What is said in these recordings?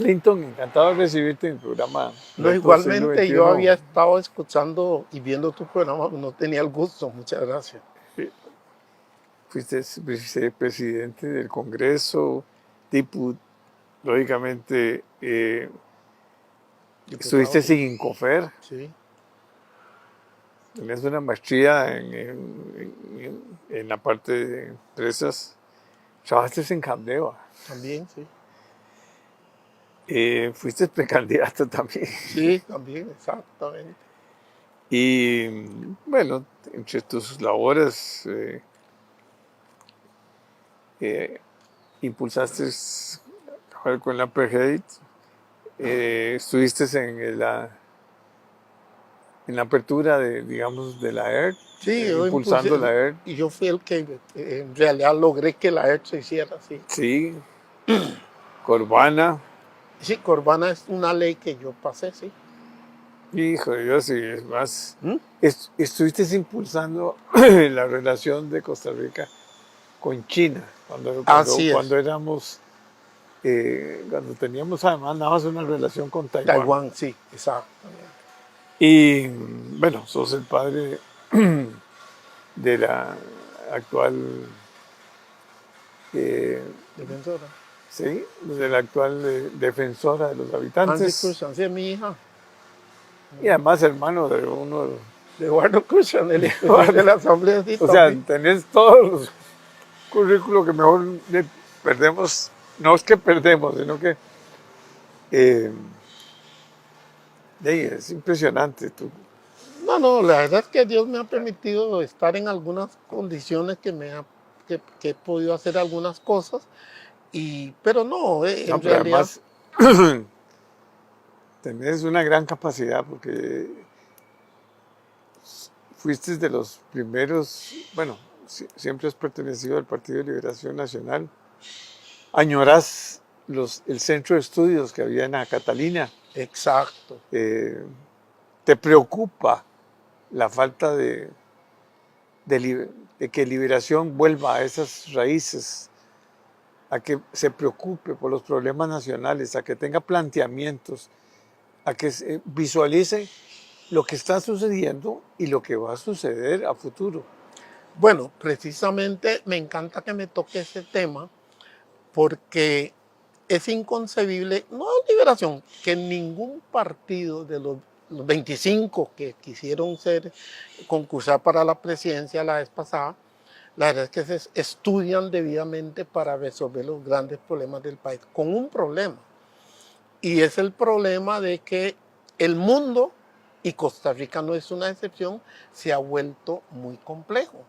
Clinton, encantado de recibirte en el programa No, Reto Siglo igualmente yo XXI. había estado escuchando y viendo tu programa, no tenía el gusto, muchas gracias. Fuiste vicepresidente del Congreso, lógicamente estuviste Diputado, en Incofer, sí, tenías una maestría en la parte de empresas, trabajaste en Candeva, también, sí. fuiste precandidato también. Sí, también, exactamente. Y bueno, entre tus labores impulsaste acabar con la apartheid, estuviste en la apertura de, digamos, de la ERT, Sí, yo impulsé, impulsando la ERT, y yo fui el que en realidad logré que la ERT se hiciera así. sí, Corvana, Sí, Corvana es una ley que yo pasé, sí. hijo de Dios, y es más, ¿Mm? estuviste impulsando la relación de Costa Rica con China, Así es. cuando éramos, cuando teníamos además nada más una relación con Taiwán. Taiwán, sí, exactamente. Y bueno, sos el padre de la actual, eh, Defensora. sí, de la actual defensora de los Hansi habitantes Cruz, Hansi es mi hija. y además hermano de uno De Eduardo Cruzan, el de inspector de la Asamblea, sí, o sea, también. tenés todos los currículos que mejor le perdemos, no es que perdemos, sino que eh, es impresionante. No, no, la verdad es que Dios me ha permitido estar en algunas condiciones que he podido hacer algunas cosas, pero no, No, en pero realidad, además tenés una gran capacidad porque fuiste de los primeros, bueno, siempre has pertenecido al Partido de Liberación Nacional, añorás el centro de estudios que había en la Catalina, exacto. te preocupa la falta de que Liberación vuelva a esas raíces, a que se preocupe por los problemas nacionales, a que tenga planteamientos, a que se visualice lo que está sucediendo y lo que va a suceder a futuro. Bueno, precisamente me encanta que me toque ese tema porque es inconcebible, no Liberación, que ningún partido de los 25 que quisieron concursar para la presidencia la vez pasada, la verdad es que se estudian debidamente para resolver los grandes problemas del país, con un problema, y es el problema de que el mundo, y Costa Rica no es una excepción, se ha vuelto muy complejo.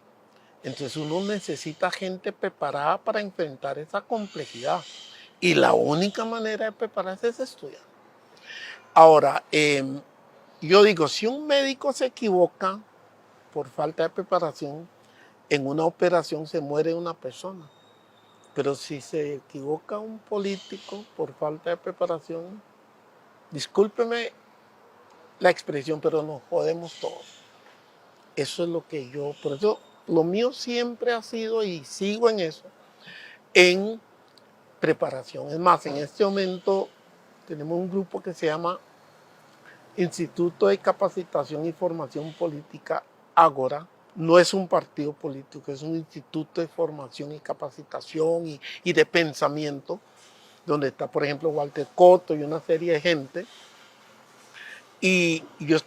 Entonces uno necesita gente preparada para enfrentar esa complejidad. Y la única manera de prepararse es estudiar. Ahora, yo digo, si un médico se equivoca por falta de preparación, en una operación se muere una persona. Pero si se equivoca un político por falta de preparación, discúlpeme la expresión, pero nos jodemos todos. Eso es lo que yo, por eso lo mío siempre ha sido, y sigo en eso, en preparación. Es más, en este momento tenemos un grupo que se llama Instituto de Capacitación y Formación Política Ágora. No es un partido político, es un instituto de formación y capacitación y de pensamiento, donde está, por ejemplo, Walter Cotto y una serie de gente. Y yo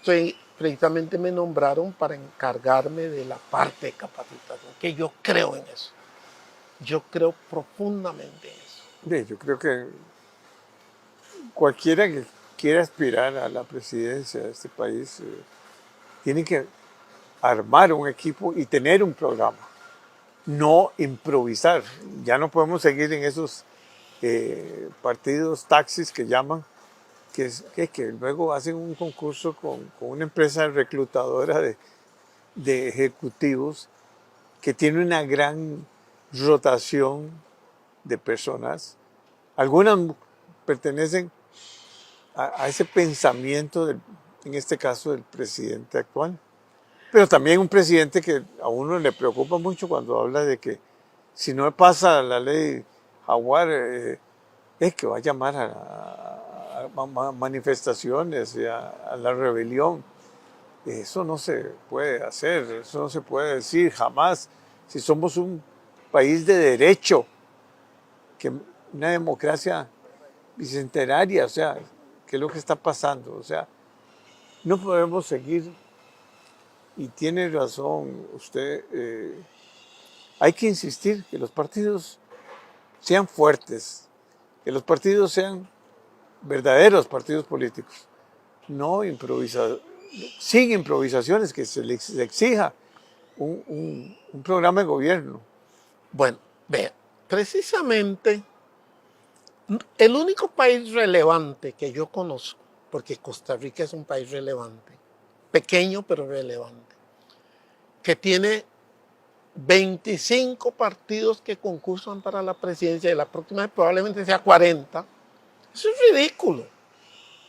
precisamente me nombraron para encargarme de la parte de capacitación, que yo creo en eso. Yo creo profundamente en eso. Yo creo que cualquiera que quiera aspirar a la presidencia de este país tiene que armar un equipo y tener un programa, no improvisar. Ya no podemos seguir en esos partidos taxis que llaman, que luego hacen un concurso con una empresa reclutadora de ejecutivos que tiene una gran rotación de personas. Algunas pertenecen a ese pensamiento, en este caso, del presidente actual. Pero también un presidente que a uno le preocupa mucho cuando habla de que si no pasa la ley Jaguar, es que va a llamar manifestaciones, a la rebelión. Eso no se puede hacer, eso no se puede decir jamás. Si somos un país de derecho, que una democracia bicentenaria, o sea, ¿qué es lo que está pasando? O sea, no podemos seguir, y tiene razón usted, hay que insistir que los partidos sean fuertes, que los partidos sean verdaderos partidos políticos, no sin improvisaciones, que se les exija un programa de gobierno. Bueno, vea, precisamente el único país relevante que yo conozco, porque Costa Rica es un país relevante, pequeño pero relevante, que tiene 25 partidos que concursan para la presidencia y la próxima probablemente sea 40. Eso es ridículo.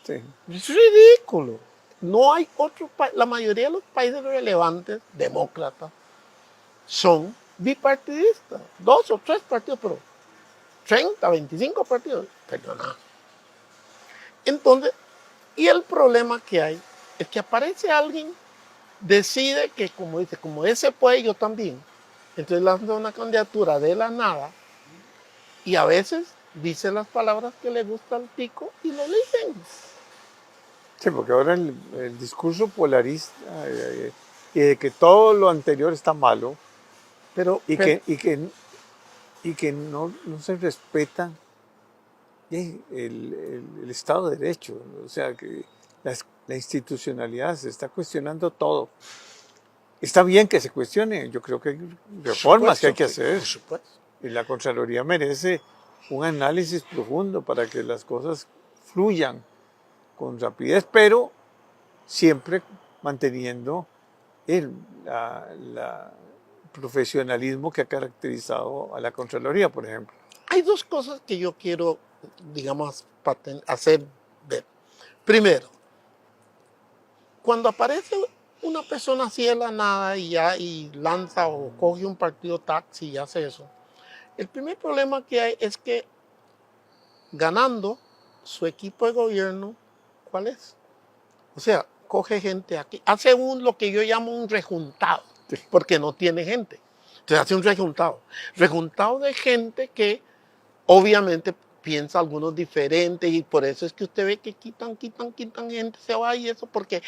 Sí. Es ridículo. No hay otro país. La mayoría de los países relevantes, demócratas, son bipartidistas. 2 o 3 partidos, pero 30, 25 partidos. Perdona. Entonces, y el problema que hay es que aparece alguien, decide que, como dice, como ese puede, yo también. Entonces lanza una candidatura de la nada y a veces dice las palabras que le gusta al tico y lo dicen. Sí, porque ahora el discurso polarista y de que todo lo anterior está malo y que no se respeta el Estado de Derecho. O sea, que la institucionalidad se está cuestionando todo. Está bien que se cuestione, yo creo que hay reformas que hay que hacer. Por supuesto. Y la Contraloría merece un análisis profundo para que las cosas fluyan con rapidez, pero siempre manteniendo el profesionalismo que ha caracterizado a la Contraloría, por ejemplo. Hay 2 cosas que yo quiero, digamos, hacer ver. Primero, cuando aparece una persona así de la nada y lanza o coge un partido taxi y hace eso, el primer problema que hay es que ganando su equipo de gobierno, ¿cuál es? O sea, coge gente aquí, hace lo que yo llamo un rejuntado, porque no tiene gente. Entonces hace un rejuntado de gente que obviamente piensa algunos diferentes y por eso es que usted ve que quitan gente, se va y eso, porque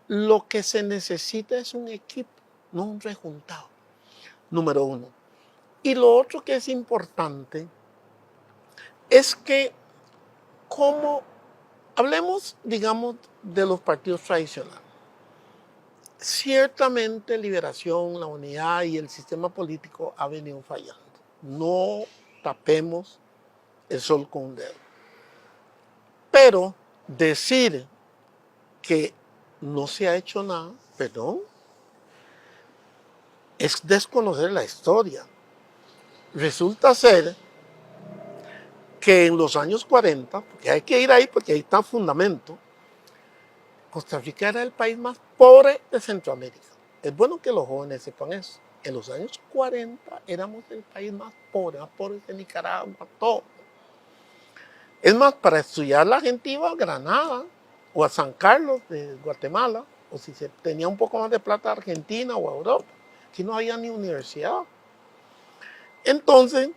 lo que se necesita es un equipo, no un rejuntado, número 1. Y lo otro que es importante es que como hablemos, digamos, de los partidos tradicionales. Ciertamente Liberación, la unidad y el sistema político ha venido fallando. No tapemos el sol con un dedo. Pero decir que no se ha hecho nada, perdón, es desconocer la historia. Resulta ser que en los años 40, porque hay que ir ahí porque ahí está el fundamento, Costa Rica era el país más pobre de Centroamérica. Es bueno que los jóvenes sepan eso. En los años 40 éramos el país más pobre de Nicaragua, todo. Es más, para estudiar la gente iba a Granada o a San Carlos de Guatemala, o si se tenía un poco más de plata a Argentina o a Europa. Aquí no había ni universidad. Entonces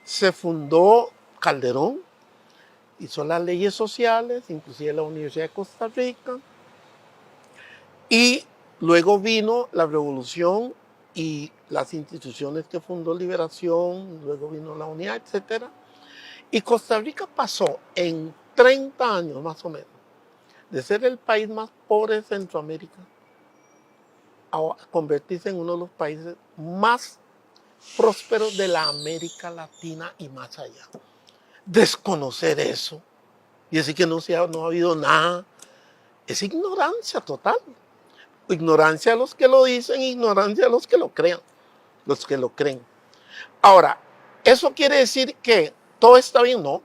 se fundó Calderón, hizo las leyes sociales, inclusive la Universidad de Costa Rica, y luego vino la revolución y las instituciones que fundó Liberación, luego vino la unidad, etc. Y Costa Rica pasó en 30 años más o menos, de ser el país más pobre de Centroamérica, a convertirse en uno de los países más prósperos de la América Latina y más allá. Desconocer eso y decir que no ha habido nada, es ignorancia total. Ignorancia a los que lo dicen, ignorancia a los que lo crean, los que lo creen. Ahora, ¿eso quiere decir que todo está bien? No.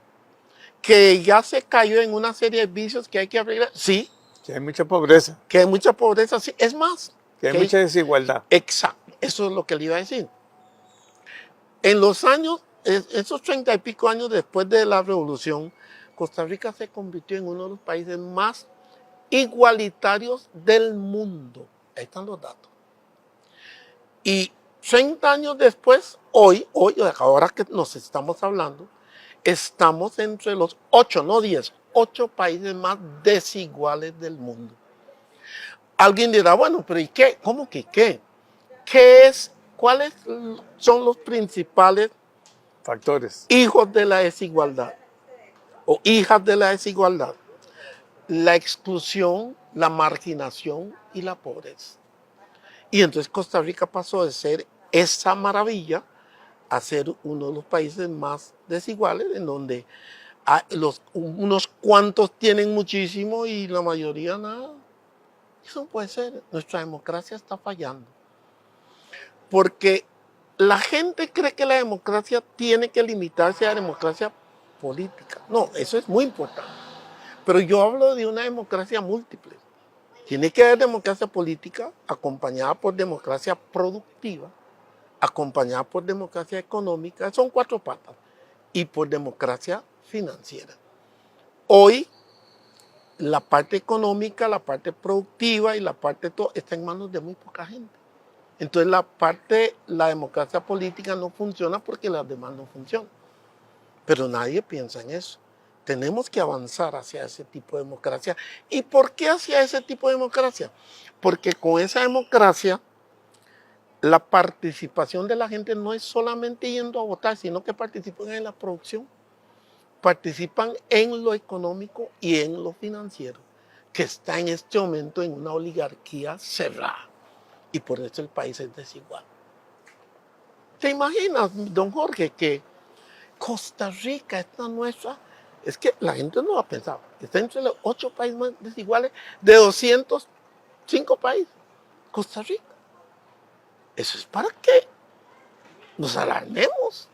¿Que ya se cayó en una serie de vicios que hay que arreglar? Sí. Que hay mucha pobreza. ¿Que hay mucha pobreza? Sí. Es más. Que hay mucha desigualdad. Exacto. Eso es lo que le iba a decir. En los años, esos 30 y pico años después de la revolución, Costa Rica se convirtió en uno de los países más igualitarios del mundo. Ahí están los datos. Y 30 años después, hoy, ahora que nos estamos hablando, estamos entre los 8, no 10, 8 países más desiguales del mundo. Alguien dirá, bueno, pero ¿y qué? ¿Cómo que qué? ¿Cuáles son los principales Factores. hijos de la desigualdad o hijas de la desigualdad? La exclusión, la marginación y la pobreza. Y entonces Costa Rica pasó de ser esa maravilla a ser uno de los países más desiguales, en donde unos cuantos tienen muchísimo y la mayoría nada. Eso no puede ser. Nuestra democracia está fallando. Porque la gente cree que la democracia tiene que limitarse a la democracia política. No, eso es muy importante. Pero yo hablo de una democracia múltiple. Tiene que haber democracia política acompañada por democracia productiva, acompañada por democracia económica, son 4 patas, y por democracia financiera. Hoy, la parte económica, la parte productiva y la parte de todo está en manos de muy poca gente. Entonces la democracia política no funciona porque las demás no funcionan. Pero nadie piensa en eso. Tenemos que avanzar hacia ese tipo de democracia. ¿Y por qué hacia ese tipo de democracia? Porque con esa democracia la participación de la gente no es solamente yendo a votar, sino que participan en la producción, participan en lo económico y en lo financiero, que está en este momento en una oligarquía cerrada. Y por eso el país es desigual. ¿Te imaginas, don Jorge, que Costa Rica, esta nuestra, es que la gente no lo ha pensado, está entre los 8 países más desiguales de 205 países, Costa Rica? Eso es para que nos alarmemos.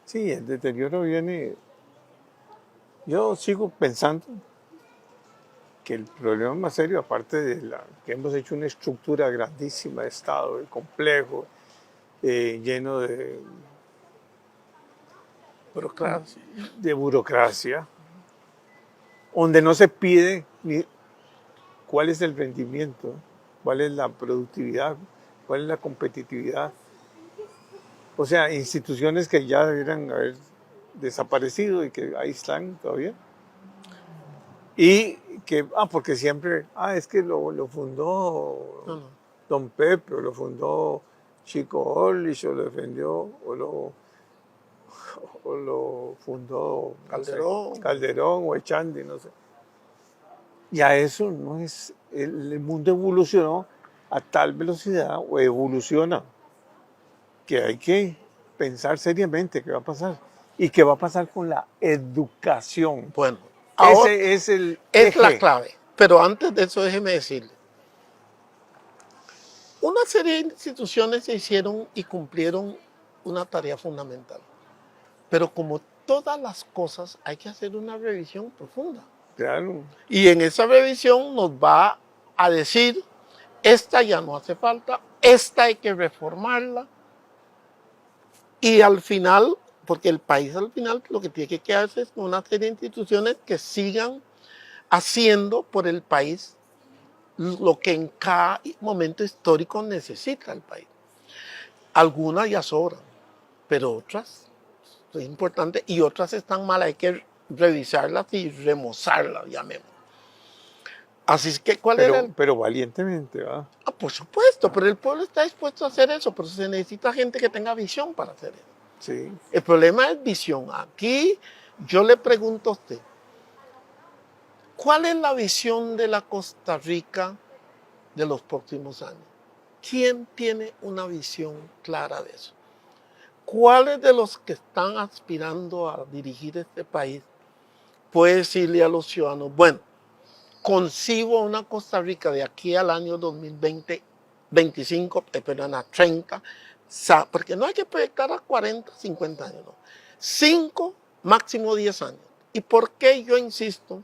Sí, el deterioro viene. Yo sigo pensando que el problema más serio, aparte de que hemos hecho una estructura grandísima de Estado, complejo, lleno de burocracia, donde no se pide ni cuál es el rendimiento, cuál es la productividad, cuál es la competitividad. O sea, instituciones que ya debieran haber desaparecido y que ahí están todavía. Y que, porque siempre, es que lo fundó Don Pepe, o lo fundó Chico Orlich, o lo defendió, o lo fundó Calderón o Echandi, no sé. Ya eso no es, el mundo evolucionó a tal velocidad, o evoluciona, que hay que pensar seriamente qué va a pasar. ¿Y qué va a pasar con la educación? Bueno, ahora ese es el es eje. la clave. Pero antes de eso, déjeme decirle. Una serie de instituciones se hicieron y cumplieron una tarea fundamental. Pero como todas las cosas, hay que hacer una revisión profunda. Claro. Y en esa revisión nos va a decir, esta ya no hace falta, esta hay que reformarla. Y al final, porque el país al final lo que tiene que quedarse es con una serie de instituciones que sigan haciendo por el país lo que en cada momento histórico necesita el país. Algunas ya sobran, pero otras es importante y otras están mal, hay que revisarlas y remozarlas, llamemos. Así es que, Pero valientemente, ¿va? Por supuesto, pero el pueblo está dispuesto a hacer eso, pero se necesita gente que tenga visión para hacer eso. Sí. El problema es visión. Aquí yo le pregunto a usted, ¿cuál es la visión de la Costa Rica de los próximos años? ¿Quién tiene una visión clara de eso? ¿Cuáles de los que están aspirando a dirigir este país puede decirle a los ciudadanos, bueno, concibo una Costa Rica de aquí al año 2020, 25, perdón, a 30, porque no hay que proyectar a 40, 50 años, no. 5, máximo 10 años. ¿Y por qué yo insisto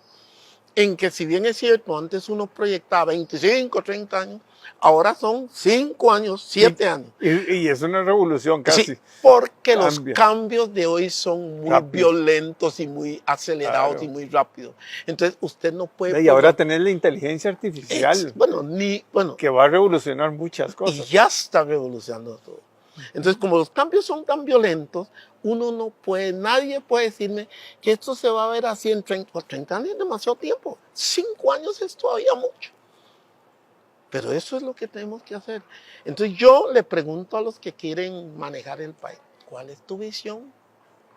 en que si bien es cierto, antes uno proyectaba 25, 30 años, ahora son 5 años, 7 años. Y es una revolución Sí, casi. porque los Cambia. cambios de hoy son muy Rápido. violentos y muy acelerados Claro. y muy rápidos. Entonces usted no puede... Y ahora tener la inteligencia artificial bueno, que va a revolucionar muchas y cosas. ya está revolucionando todo. Entonces, como los cambios son tan violentos, uno no puede, nadie puede decirme que esto se va a ver así en 30, pues 30 años es demasiado tiempo. 5 años es todavía mucho. Pero eso es lo que tenemos que hacer. Entonces yo le pregunto a los que quieren manejar el país, ¿cuál es tu visión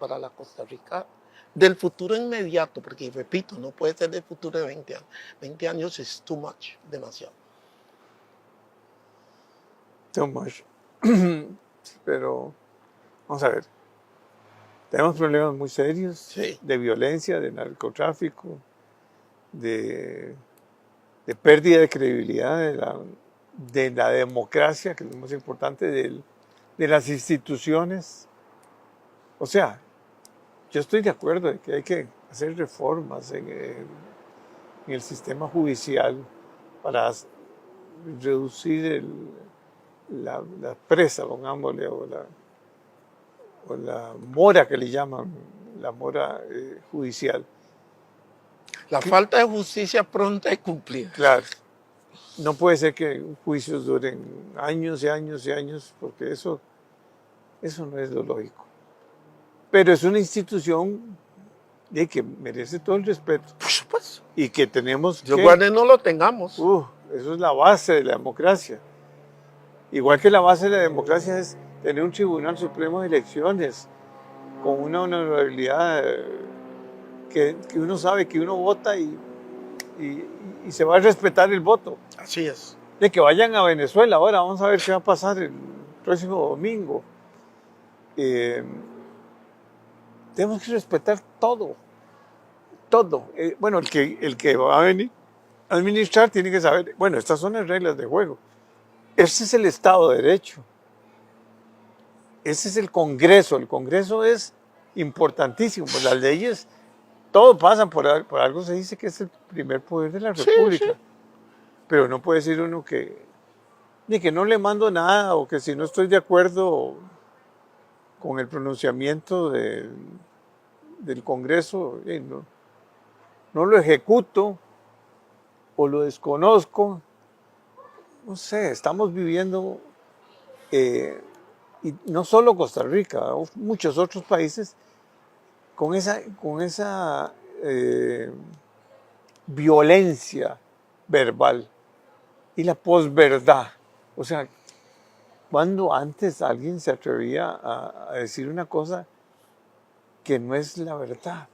para la Costa Rica del futuro inmediato? Porque repito, no puede ser del futuro de 20 años. 20 años es too much, demasiado. Too much. Pero vamos a ver. Tenemos problemas muy serios Sí. de violencia, de narcotráfico, de pérdida de credibilidad de la democracia, que es lo más importante, de las instituciones. O sea, yo estoy de acuerdo de que hay que hacer reformas en el sistema judicial para reducir la presa, pongámosle, o la mora que le llaman, la mora judicial. La falta de justicia pronta y cumplida. Claro, no puede ser que juicios duren años y años y años, porque eso no es lo lógico. Pero es una institución que merece todo el respeto Por supuesto. y que tenemos Dios que... guarde no lo tengamos. Eso es la base de la democracia. Igual que la base de la democracia es tener un Tribunal Supremo de Elecciones con una honorabilidad que uno sabe que uno vota y se va a respetar el voto. Así es. De que vayan a Venezuela ahora, vamos a ver qué va a pasar el próximo domingo. Tenemos que respetar todo. Bueno, el que va a venir a administrar tiene que saber, bueno, estas son las reglas de juego. Ese es el Estado de Derecho. Ese es el Congreso. El Congreso es importantísimo. Pues las leyes, todo pasa por algo se dice que es el primer poder de la República. Sí. Pero no puede decir uno ni que no le mando nada o que si no estoy de acuerdo con el pronunciamiento del Congreso, no lo ejecuto o lo desconozco. No sé, estamos viviendo, y no solo Costa Rica, muchos otros países, con esa violencia verbal y la posverdad. O sea, cuando antes alguien se atrevía a decir una cosa que no es la verdad.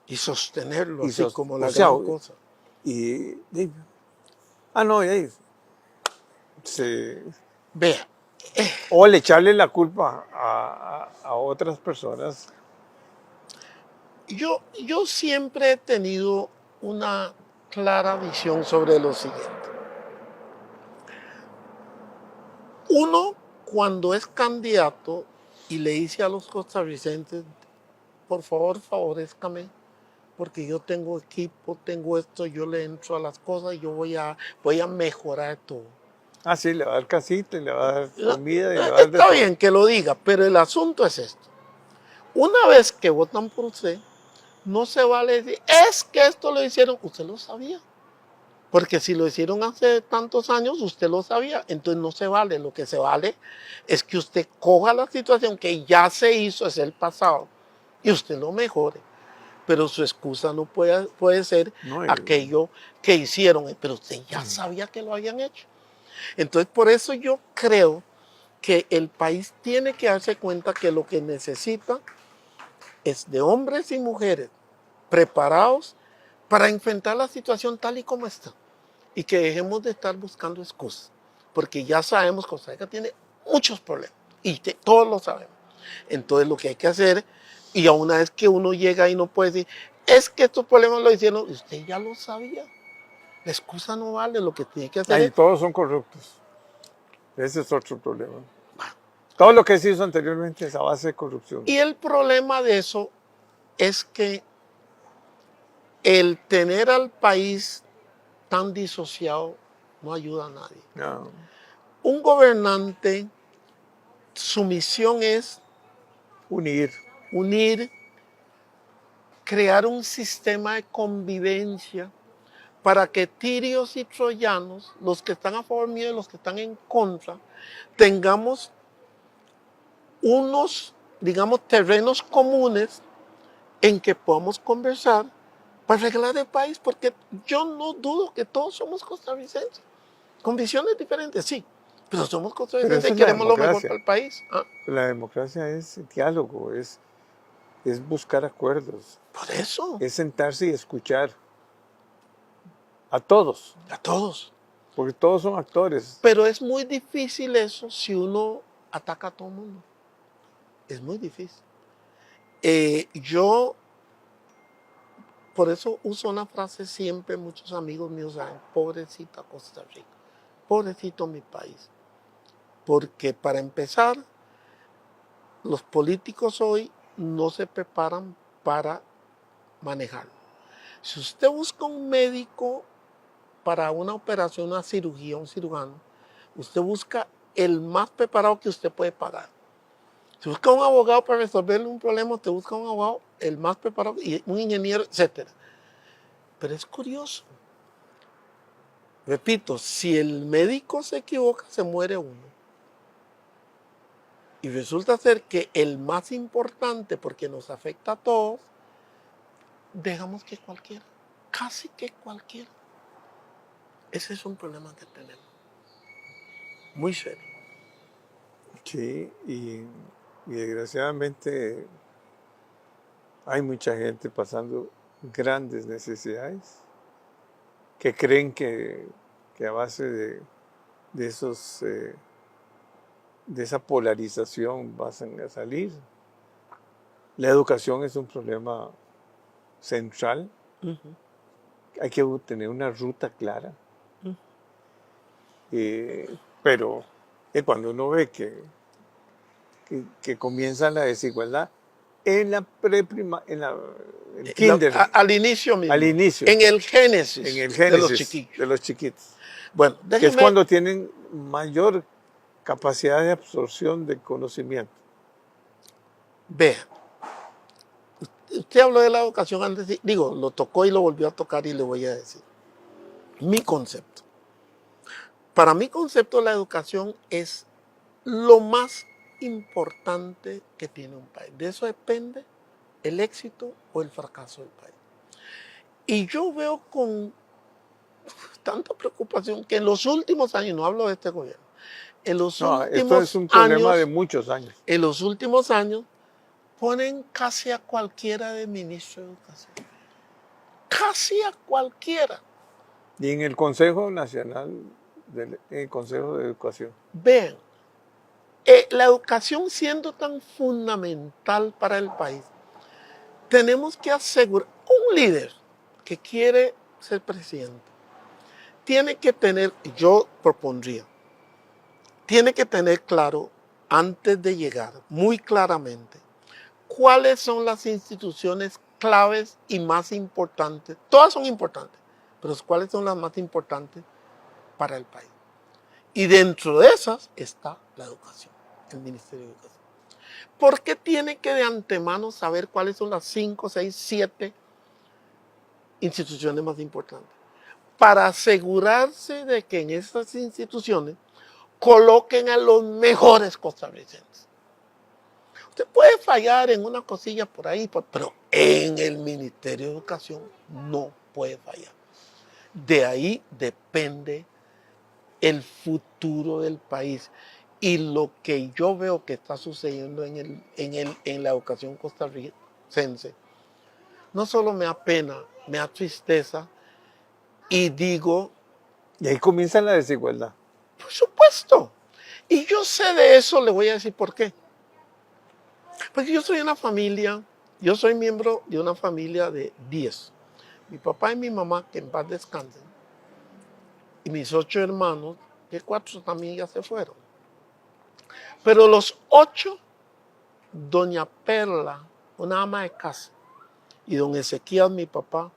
Y sostenerlo así como la gran cosa. Vea. O le echarle la culpa a otras personas. Yo siempre he tenido una clara visión sobre lo siguiente. Uno, cuando es candidato y le dice a los costarricenses, por favor, favorézcame, porque yo tengo equipo, tengo esto, yo le entro a las cosas, yo voy a mejorar todo. Ah, sí, le va a dar casita, le va a dar comida. Y le va a dar está bien que lo diga, pero el asunto es esto. Una vez que votan por usted, no se vale decir, es que esto lo hicieron, usted lo sabía. Porque si lo hicieron hace tantos años, usted lo sabía. Entonces no se vale. Lo que se vale es que usted coja la situación que ya se hizo, es el pasado, y usted lo mejore. Pero su excusa no puede ser aquello que hicieron. Pero usted ya sabía que lo habían hecho. Entonces por eso yo creo que el país tiene que darse cuenta que lo que necesita es de hombres y mujeres preparados para enfrentar la situación tal y como está. Y que dejemos de estar buscando excusas. Porque ya sabemos que Costa Rica tiene muchos problemas. Y todos lo sabemos. Entonces lo que hay que hacer, y a una vez que uno llega y no puede decir, es que estos problemas lo hicieron, usted ya lo sabía. La excusa no vale, lo que tiene que hacer es... todos son corruptos. Ese es otro problema. Todo lo que se hizo anteriormente es a base de corrupción. Y el problema de eso es que el tener al país tan disociado no ayuda a nadie. No. Un gobernante, su misión es Unir. unir, crear un sistema de convivencia para que tirios y troyanos, los que están a favor mío y los que están en contra, tengamos unos, digamos, terrenos comunes en que podamos conversar para arreglar el país, porque yo no dudo que todos somos costarricenses, con visiones diferentes, sí, pero somos Pero costarricenses esa y es la queremos lo mejor democracia. para el país. ¿Ah? La democracia es diálogo, es buscar acuerdos, Por eso, es sentarse y escuchar a todos, a todos. porque todos son actores. Pero es muy difícil eso si uno ataca a todo el mundo. Es muy difícil. Yo, por eso uso una frase siempre, muchos amigos míos saben, pobrecita Costa Rica, pobrecito mi país. Porque para empezar, los políticos hoy no se preparan para manejarlo. Si usted busca un médico para una operación, una cirugía, un cirujano, usted busca el más preparado que usted puede pagar. Si busca un abogado para resolverle un problema, usted busca un abogado, el más preparado, y un ingeniero, etc. Pero es curioso. Repito, si el médico se equivoca, se muere uno. Y resulta ser que el más importante, porque nos afecta a todos, dejamos que cualquiera, casi que cualquiera. Ese es un problema que tenemos. Muy serio. Sí, y desgraciadamente hay mucha gente pasando grandes necesidades que creen que a base de esos de esa polarización van a salir. La educación es un problema central. Hay que tener una ruta clara. Pero cuando uno ve que comienza la desigualdad en la en el kinder, Al inicio mismo. al inicio, En el génesis, en el de los génesis chiquillos. de los chiquitos, Bueno, que es déjeme, cuando tienen mayor capacidad de absorción de conocimiento. vea. Usted habló de la educación antes, digo, lo tocó y lo volvió a tocar y le voy a decir. Mi concepto. Para mi concepto, la educación es lo más importante que tiene un país. De eso depende el éxito o el fracaso del país. Y yo veo con tanta preocupación que en los últimos años, no hablo de este gobierno, en los No, esto es un problema de muchos años. En los últimos años ponen casi a cualquiera de ministro de educación. Casi a cualquiera. Y en el Consejo Nacional, el Consejo de Educación. Vean, la educación siendo tan fundamental para el país, tenemos que asegurar, un líder que quiere ser presidente, tiene que tener, yo propondría, tiene que tener claro, antes de llegar, muy claramente, cuáles son las instituciones claves y más importantes. Todas son importantes, pero cuáles son las más importantes para el país. Y dentro de esas está la educación, el Ministerio de Educación. ¿Por qué tiene que de antemano saber cuáles son las 5, 6, 7 instituciones más importantes? Para asegurarse de que en esas instituciones coloquen a los mejores costarricenses. Usted puede fallar en una cosilla por ahí, pero en el Ministerio de Educación no puede fallar. De ahí depende el futuro del país. Y lo que yo veo que está sucediendo en la educación costarricense, no solo me da pena, me da tristeza y digo, Y ahí comienza la desigualdad. por supuesto. Y yo sé de eso, le voy a decir por qué. Porque yo soy una familia, yo soy miembro de una familia de 10. Mi papá y mi mamá, que en paz descansen, y mis 8 hermanos, que 4 también ya se fueron. Pero los 8, doña Perla, una ama de casa, y don Ezequiel, mi papá,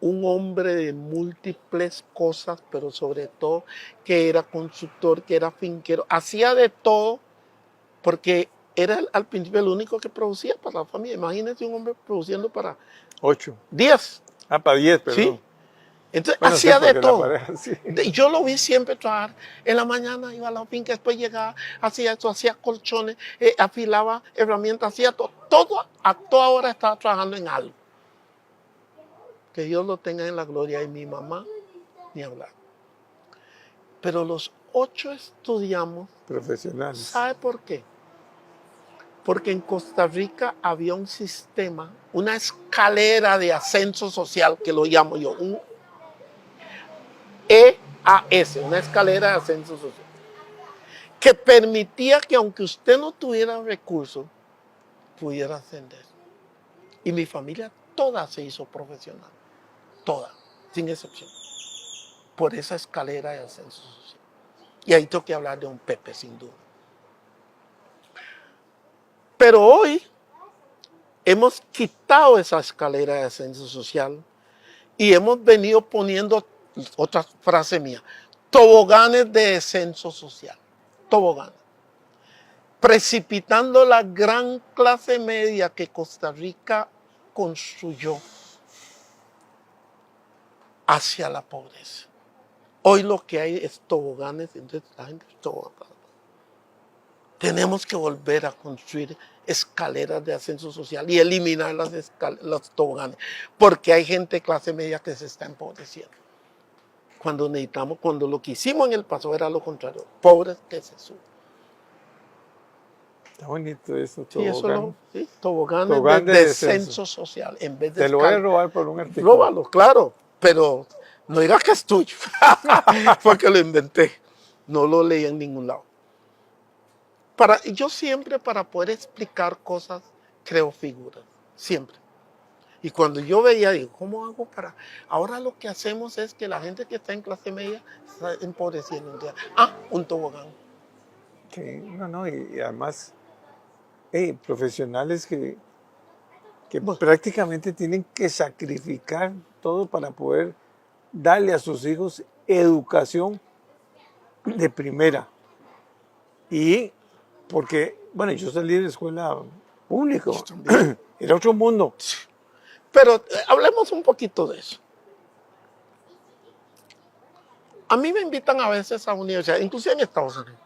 un hombre de múltiples cosas, pero sobre todo que era constructor, que era finquero, hacía de todo porque era al principio el único que producía para la familia. Imagínense un hombre produciendo para 8. 10, Para 10, ¿sí? perdón. Entonces Bueno, sí, hacía de porque la todo. pareja, sí. Yo lo vi siempre trabajar. En la mañana iba a la finca, después llegaba, hacía esto, hacía colchones, afilaba herramientas, hacía todo. Todo a toda hora estaba trabajando en algo. Que Dios lo tenga en la gloria, y mi mamá, ni hablar. Pero los 8 estudiamos, Profesionales. ¿sabe por qué? Porque en Costa Rica había un sistema, una escalera de ascenso social, que lo llamo yo, un EAS, una escalera de ascenso social, que permitía que aunque usted no tuviera recursos, pudiera ascender. Y mi familia toda se hizo profesional, toda, sin excepción, por esa escalera de ascenso social. Y ahí tengo que hablar de un Pepe, sin duda. Pero hoy hemos quitado esa escalera de ascenso social y hemos venido poniendo, otra frase mía, toboganes de descenso social. Toboganes. Precipitando la gran clase media que Costa Rica construyó hacia la pobreza. Hoy lo que hay es toboganes, entonces la gente es tobogán. Tenemos que volver a construir escaleras de ascenso social y eliminar los toboganes, porque hay gente de clase media que se está empobreciendo. Cuando lo que hicimos en el pasado era lo contrario, pobres que se suben. Está bonito eso, Sí, eso tobogán. sí, toboganes Tobogán de de descenso social en vez de Te lo voy a robar por un artículo. Róbalo, claro, pero no digas que es tuyo, porque lo inventé. No lo leí en ningún lado. Yo siempre, para poder explicar cosas, creo figuras, siempre. Y cuando yo veía, digo, ¿cómo hago para...? Ahora lo que hacemos es que la gente que está en clase media está empobreciendo. Un tobogán. Sí, no, y además, profesionales que Bueno, prácticamente tienen que sacrificar todo para poder darle a sus hijos educación de primera. Y porque, bueno, yo salí de la escuela pública, yo también. era otro mundo. Pero hablemos un poquito de eso. A mí me invitan a veces a universidades, inclusive en Estados Unidos,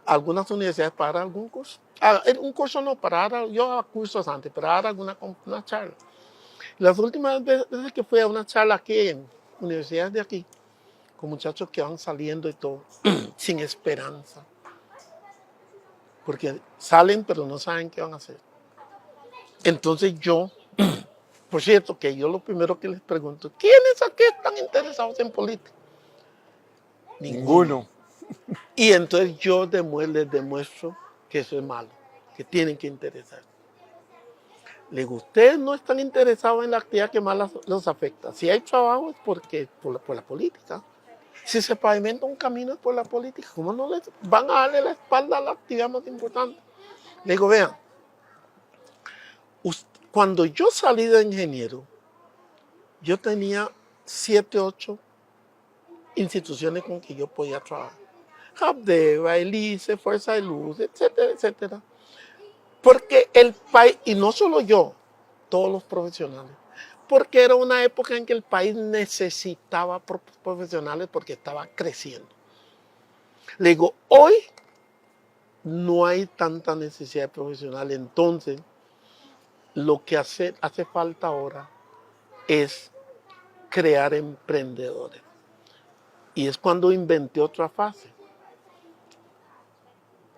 algunas universidades para dar algún curso. Un curso no, yo daba cursos antes, para dar una charla. Las últimas veces que fui a una charla aquí en universidades de aquí, con muchachos que van saliendo y todo, sin esperanza. Porque salen pero no saben qué van a hacer. Entonces por cierto, que yo lo primero que les pregunto, ¿quiénes aquí están interesados en política? Ninguno. Y entonces yo les demuestro que eso es malo, que tienen que interesar. Les digo, ustedes no están interesados en la actividad que más los afecta. Si hay trabajo es por la política. Si se pavimenta un camino es por la política. ¿Cómo no les van a darle la espalda a la actividad más importante? Le digo, vean, cuando yo salí de ingeniero, yo tenía 7, 8 instituciones con que yo podía trabajar. Habdeba, Elice, Fuerza de Luz, etcétera, etcétera. Porque el país, y no solo yo, todos los profesionales, porque era una época en que el país necesitaba profesionales porque estaba creciendo. Le digo, hoy no hay tanta necesidad de profesionales, entonces lo que hace falta ahora es crear emprendedores. Y es cuando inventé otra fase,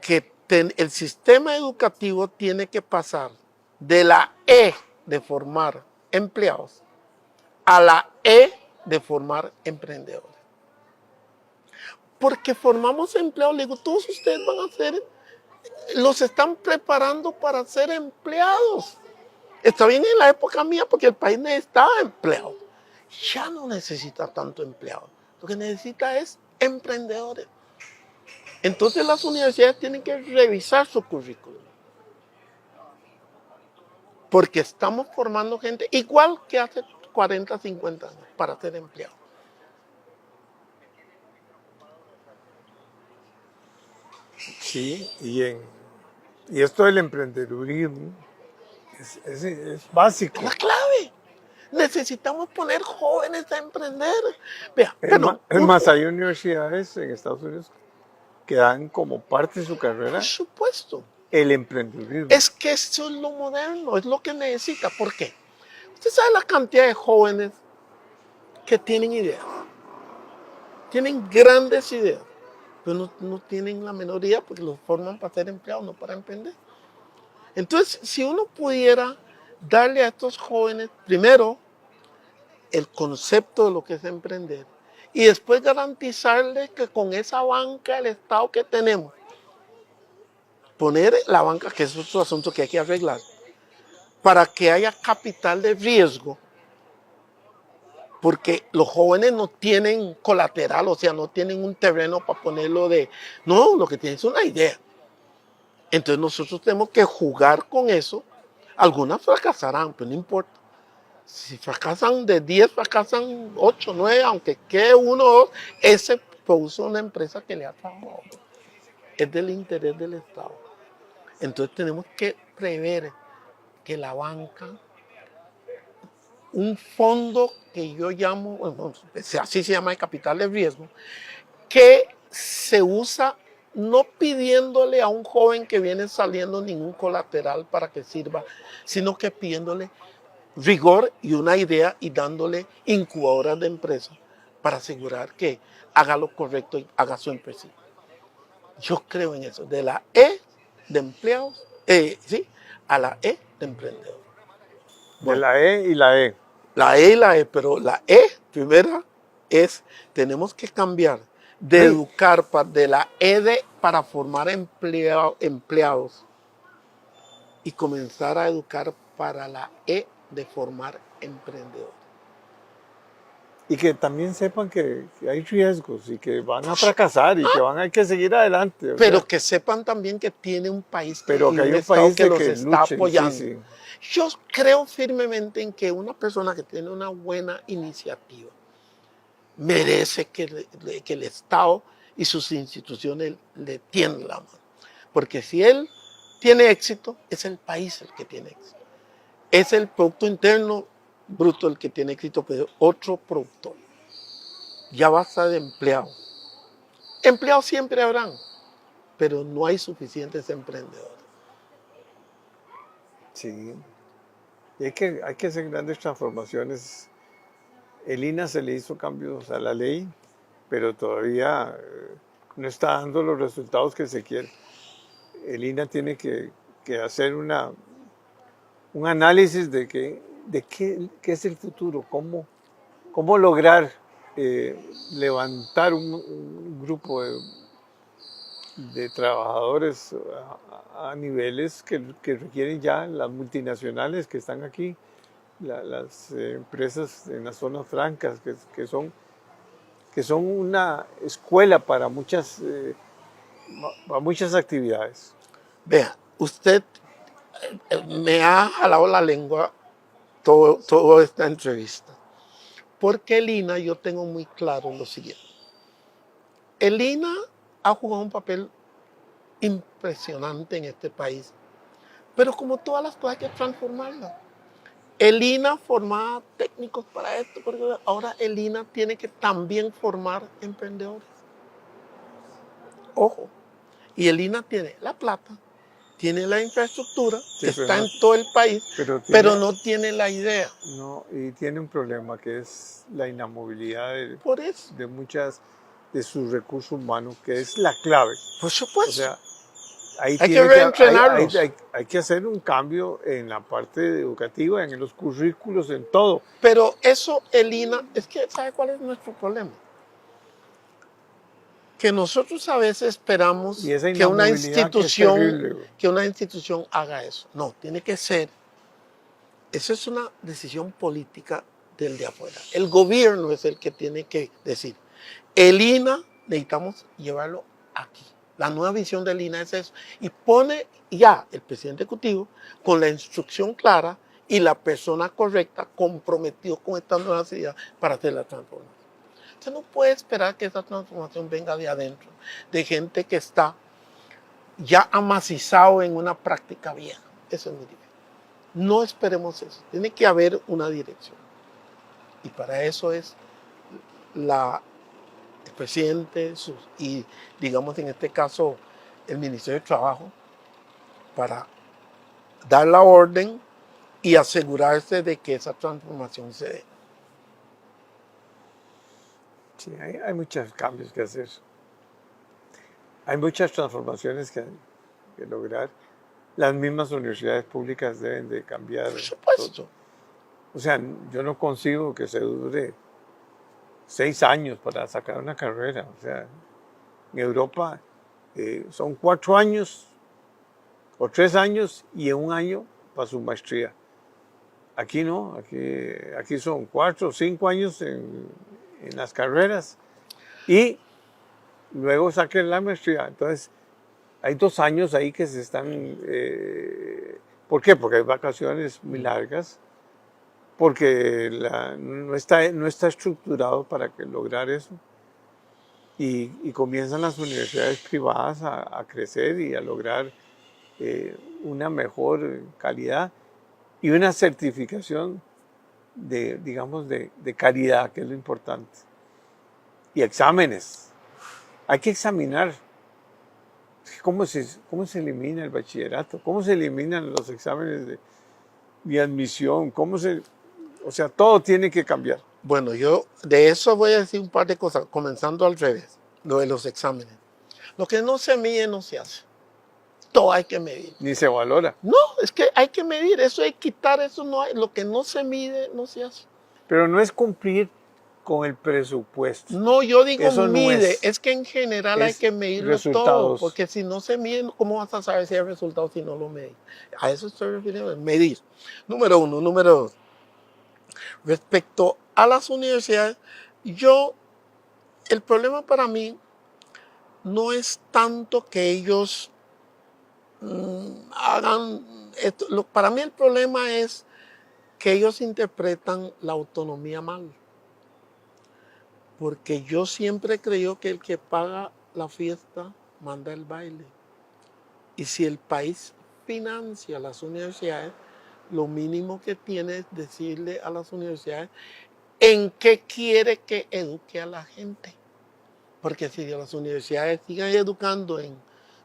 que el sistema educativo tiene que pasar de la E de formar empleados a la E de formar emprendedores. Porque formamos empleados, le digo, todos ustedes van a ser, los están preparando para ser empleados. Está bien en la época mía porque el país necesitaba empleados. Ya no necesita tanto empleados. Lo que necesita es emprendedores. Entonces las universidades tienen que revisar su currículum. Porque estamos formando gente igual que hace 40, 50 años para ser empleado. Sí, y esto del emprendedurismo es básico. Es la clave. Necesitamos poner jóvenes a emprender. Vea, Es más, hay universidades en Estados Unidos que dan como parte de su por carrera supuesto. el emprendedurismo. Es que eso es lo moderno, es lo que necesita. ¿Por qué? Usted sabe la cantidad de jóvenes que tienen ideas. Tienen grandes ideas, pero no tienen la menor idea porque los forman para ser empleados, no para emprender. Entonces, si uno pudiera darle a estos jóvenes, primero, el concepto de lo que es emprender, y después garantizarles que con esa banca del Estado que tenemos, poner la banca, que es otro asunto que hay que arreglar, para que haya capital de riesgo, porque los jóvenes no tienen colateral, o sea, no tienen un terreno para ponerlo de... No, lo que tienen es una idea. Entonces nosotros tenemos que jugar con eso. Algunas fracasarán, pero no importa. Si fracasan de 10, fracasan 8, 9, aunque quede 1 o 2, ese produce una empresa que le ha trabajado. Es del interés del Estado. Entonces tenemos que prever que la banca, un fondo que yo llamo, bueno, así se llama el capital de riesgo, que se usa no pidiéndole a un joven que viene saliendo ningún colateral para que sirva, sino que pidiéndole rigor y una idea y dándole incubadoras de empresa para asegurar que haga lo correcto y haga su empresa. Yo creo en eso, de la E de empleados, sí, a la E de emprendedor. De la E y la E. La E y la E, pero la E primera es, tenemos que cambiar de Sí. educar de la E de para formar empleados y comenzar a educar para la E de formar emprendedores. Y que también sepan que hay riesgos y que van a fracasar y que hay que seguir adelante. Pero que sepan también que tiene un país pero que hay un Estado país que de los que está luchen, apoyando. sí. Yo creo firmemente en que una persona que tiene una buena iniciativa merece que el Estado y sus instituciones le tiendan la mano. Porque si él tiene éxito, es el país el que tiene éxito. Es el Producto Interno Bruto el que tiene éxito, pero otro productor. Ya basta de empleados. Empleados siempre habrán, pero no hay suficientes emprendedores. Sí. Y hay que hacer grandes transformaciones. El INA se le hizo cambios a la ley, pero todavía no está dando los resultados que se quiere. El INA tiene que hacer un análisis de qué es el futuro, cómo lograr levantar un grupo de trabajadores a niveles que requieren ya las multinacionales que están aquí, las empresas en las zonas francas, que son una escuela para muchas actividades. Vea, usted me ha jalado la lengua toda esta entrevista. Porque el INA, yo tengo muy claro lo siguiente. El INA ha jugado un papel impresionante en este país, pero como todas las cosas hay que transformarlas. El INA formaba técnicos para esto, porque ahora el INA tiene que también formar emprendedores. Ojo, y el INA tiene la plata, tiene la infraestructura, Sí, que está en todo el país, pero no tiene la idea. No, y tiene un problema que es la inamovilidad Por eso. de muchas de sus recursos humanos, que es la clave. Por supuesto. O sea, ahí hay que reentrenarlos. hay que hacer un cambio en la parte educativa, en los currículos, en todo. Pero eso, el INA, es que ¿sabe cuál es nuestro problema? Que nosotros a veces esperamos que una institución haga eso. No, tiene que ser. Eso es una decisión política del de afuera. El gobierno es el que tiene que decir. El INA necesitamos llevarlo aquí. La nueva visión del INA es eso. Y pone ya el presidente ejecutivo con la instrucción clara y la persona correcta comprometido con estas nuevas ideas para hacer la transformación. Usted no puede esperar que esa transformación venga de adentro, de gente que está ya amacizado en una práctica vieja. Eso es muy difícil. No esperemos eso. Tiene que haber una dirección. Y para eso es el presidente y, digamos, en este caso, el Ministerio de Trabajo, para dar la orden y asegurarse de que esa transformación se dé. Sí, hay muchos cambios que hacer. Hay muchas transformaciones que lograr. Las mismas universidades públicas deben de cambiar. Por supuesto. O sea, yo no consigo que se dure 6 años para sacar una carrera. O sea, en Europa son 4 años o 3 años y en 1 año para su maestría. Aquí no, aquí son 4 o 5 años en las carreras y luego saquen la maestría. Entonces, hay 2 años ahí que se están... ¿por qué? Porque hay vacaciones muy largas, porque no está estructurado para lograr eso. Y comienzan las universidades privadas a crecer y a lograr una mejor calidad y una certificación digamos, de calidad, que es lo importante. Y exámenes. Hay que examinar. ¿Cómo se elimina el bachillerato? ¿Cómo se eliminan los exámenes de admisión? O sea, todo tiene que cambiar. Bueno, yo de eso voy a decir un par de cosas, comenzando al revés, lo de los exámenes. Lo que no se mide no se hace. Todo hay que medir. Ni se valora. No, es que hay que medir, eso hay que quitar, eso no hay, lo que no se mide no se hace. Pero no es cumplir con el presupuesto. No, yo digo eso mide, no es que en general hay que medirlo resultados. todo, porque si no se mide, ¿cómo vas a saber si hay resultados si no lo medís? A eso estoy refiriendo, medir. Número 1, número 2. Respecto a las universidades, el problema para mí no es tanto que ellos hagan esto. Para mí el problema es que ellos interpretan la autonomía mal. Porque yo siempre he creído que el que paga la fiesta manda el baile. Y si el país financia las universidades, lo mínimo que tiene es decirle a las universidades en qué quiere que eduque a la gente. Porque si las universidades sigan educando en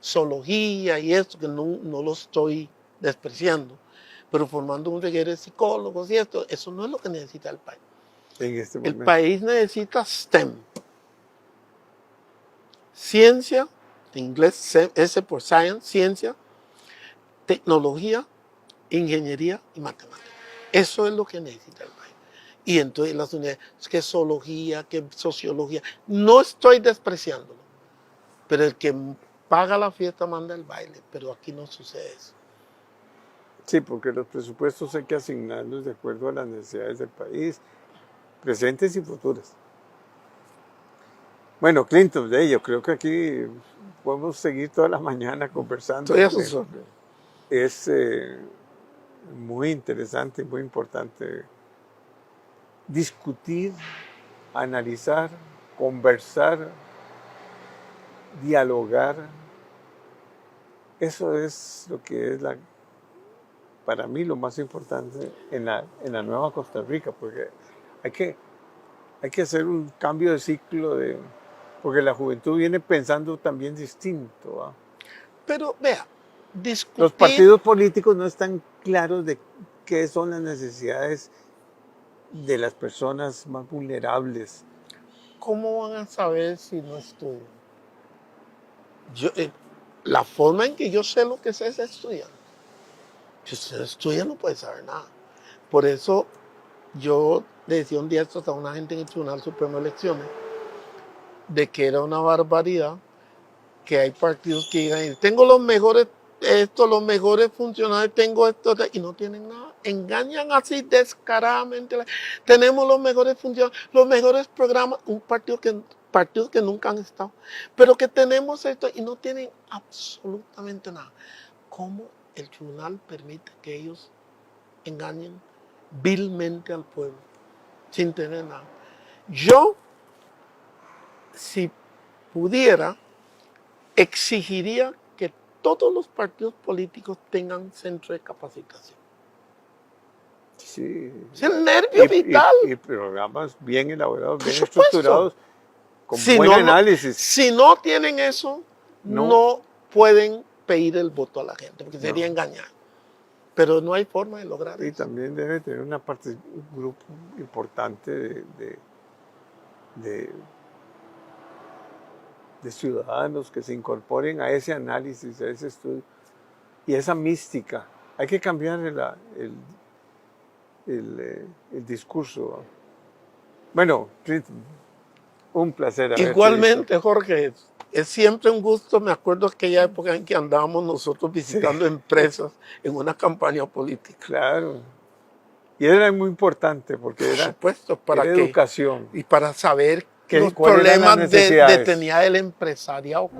zoología y esto, que no lo estoy despreciando, pero formando un reguero de psicólogos y esto, eso no es lo que necesita el país. En este El momento. país necesita STEM. Ciencia, en inglés S por Science, ciencia, tecnología, ingeniería y matemáticas. Eso es lo que necesita el país. Y entonces las universidades, que zoología, que sociología, no estoy despreciándolo, pero el que paga la fiesta manda el baile, pero aquí no sucede eso. Sí, porque los presupuestos hay que asignarlos de acuerdo a las necesidades del país, presentes y futuras. Bueno, Clinton, yo creo que aquí podemos seguir toda la mañana conversando. Es muy interesante y muy importante discutir, analizar, conversar, dialogar. Eso es lo que es para mí lo más importante en la nueva Costa Rica, porque hay que hacer un cambio de ciclo, porque la juventud viene pensando también distinto. ¿Va? Pero vea, discutir... Los partidos políticos no están claros de qué son las necesidades de las personas más vulnerables. ¿Cómo van a saber si no estudian? La forma en que yo sé lo que sé es estudiar. Si usted no estudia no puede saber nada. Por eso yo le decía un día esto a una gente en el Tribunal Supremo de Elecciones, de que era una barbaridad que hay partidos que digan, tengo los mejores los mejores funcionarios, tengo esto, y no tienen nada. Engañan así descaradamente. Tenemos los mejores funcionarios, los mejores programas, partidos que nunca han estado, pero que tenemos esto y no tienen absolutamente nada. ¿Cómo el tribunal permite que ellos engañen vilmente al pueblo, sin tener nada. Yo, si pudiera, exigiría que todos los partidos políticos tengan centro de capacitación. Sí. Es el nervio vital. Y programas bien elaborados, Por bien supuesto. estructurados, con Si buen no, análisis. Si no tienen eso, No. no pueden pedir el voto a la gente, porque No. sería engañar. Pero no hay forma de lograr Y eso. también debe tener un grupo importante de ciudadanos que se incorporen a ese análisis, a ese estudio y esa mística. Hay que cambiar el discurso. Bueno, un placer haberte Igualmente, visto. Jorge, es siempre un gusto. Me acuerdo aquella época en que andábamos nosotros visitando empresas en una campaña política. Claro. Y era muy importante porque Por era supuesto, para educación. y para saber los ¿Cuáles eran las problemas necesidades? tenía el empresariado.